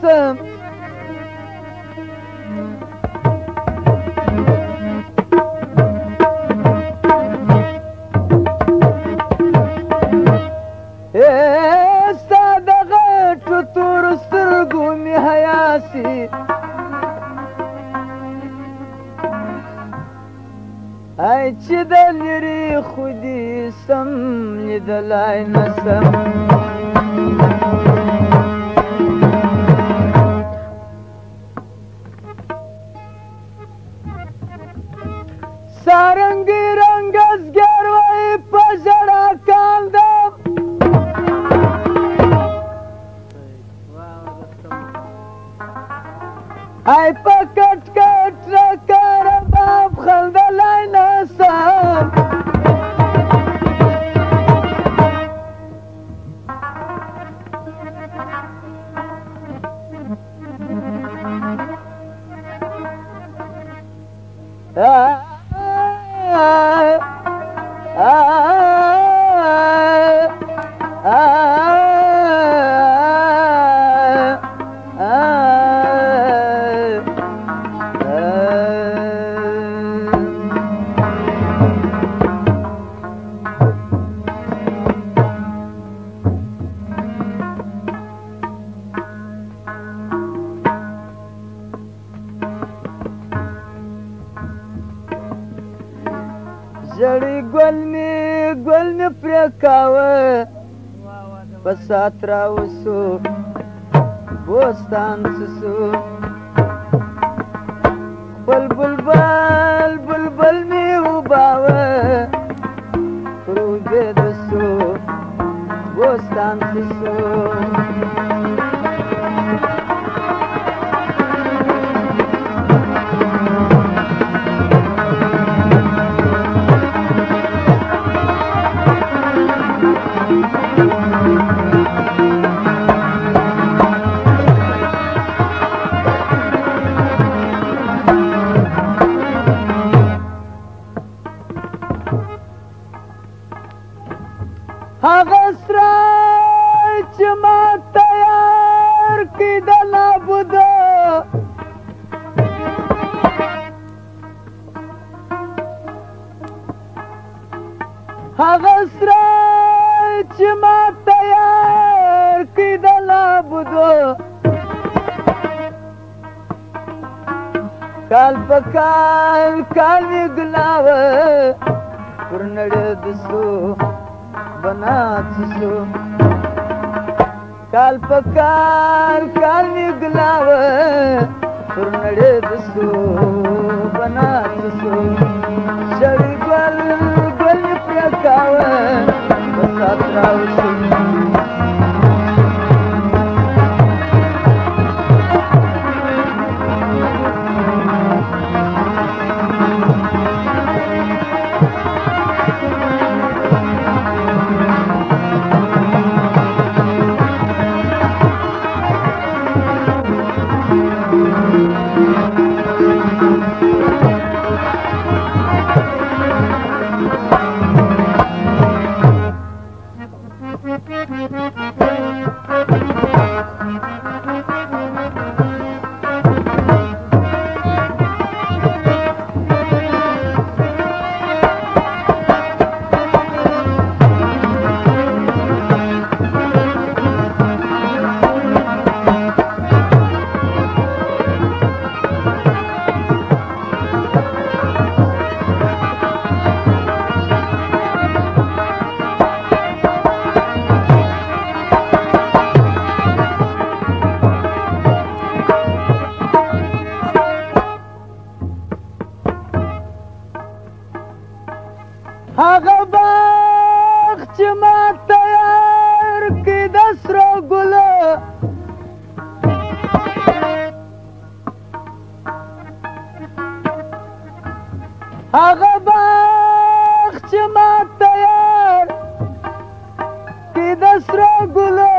شم ستا د غټو تورو سترګو مې حیا سي ای چې د لرې خو دې سم لیدلی نه سم سارنګي رنګزګر وایي په ژړا کاندم ای په کټ کټ راکه رباب خندلی نه سم ژړی ګل مې پرې کاوه په سات راوسو بوستان سسو خپل بلبل مې وباوه روزې د سو بوستان سسو هغه سرای چې ما تیار کړي د نابوده هغه سرای چې ما تیار کړي د نابوده کال په کال مې ګلاوه پر نړۍ د سو بنات سو کال په کال مې ګلاوه پر نړۍ د سو بنات سو ژړی ګل مې پرې کاوه په سات راوسو هغه باغ چې ما تیار کړي د سرو ګلو هغه باغ چې ما تیار کړي د سرو ګلو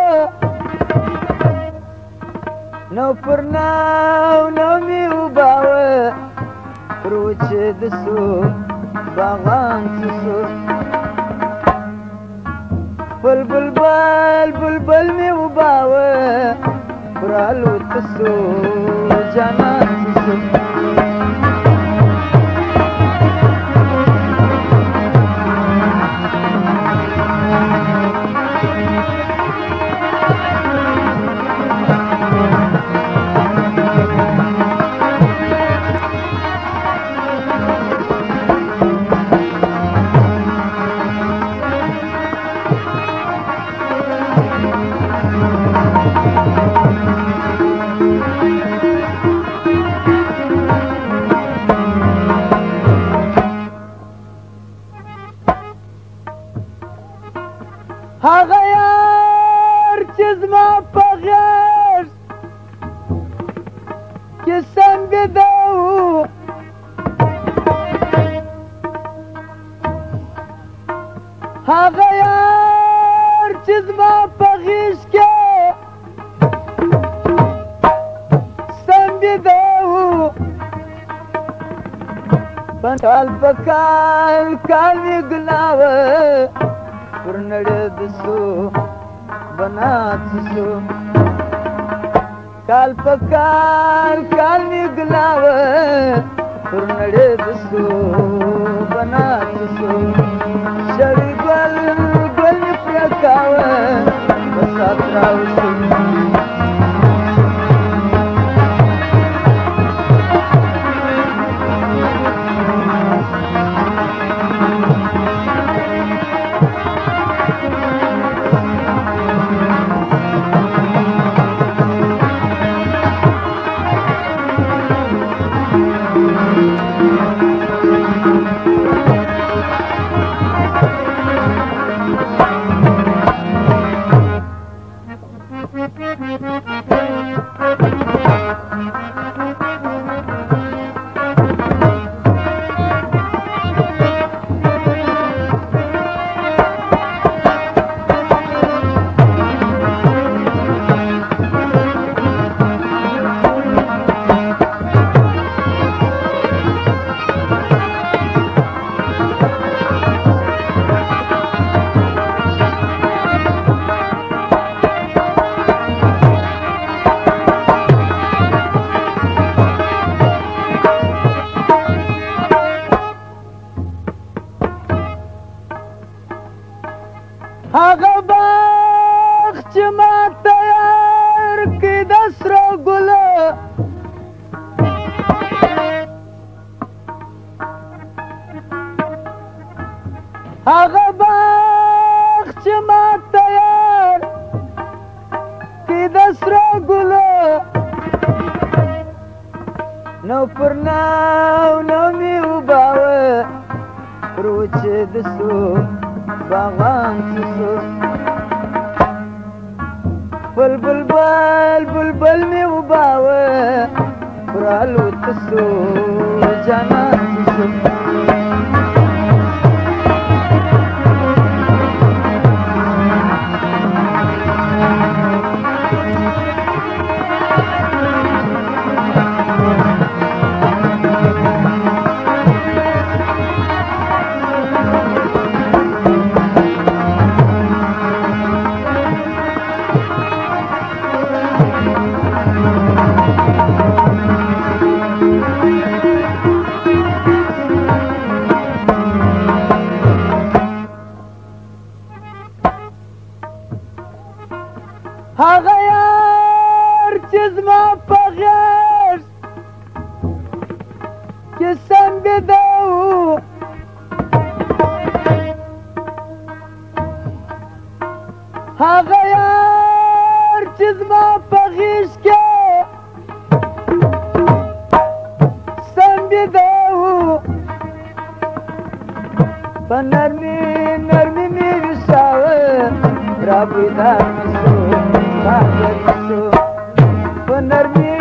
نو پر نو مې وباوه روچې د سو باغان سسو بلبل مې وباوه الوتسو جنات سو هغه یار چې زما په غېږ کې سنګېده و هغه یار چې زما په غېږ کې سنګېده و کال په کال مې ګلاوه پر نړېد سو بنات سو کال په کال مې ګلاوه پر نړېد سو بنات سو شړې ګل مې پرې کاوه بسات راوستو هغه باغ چې ما تیار کړی د سره ګله هغه باغ چې ما تیار کړی د سره ګله نو پر نو مې وباوه پر وچې د سو باغان سو بلبل مې وباوه پر الوتسو جنات سو هغه یار چې زما په غېږ کې سنګېده و هغه یار چې زما په غېږ کې سنګېده و په نرمي مې ویساوه را بیدار مې سو په نرمي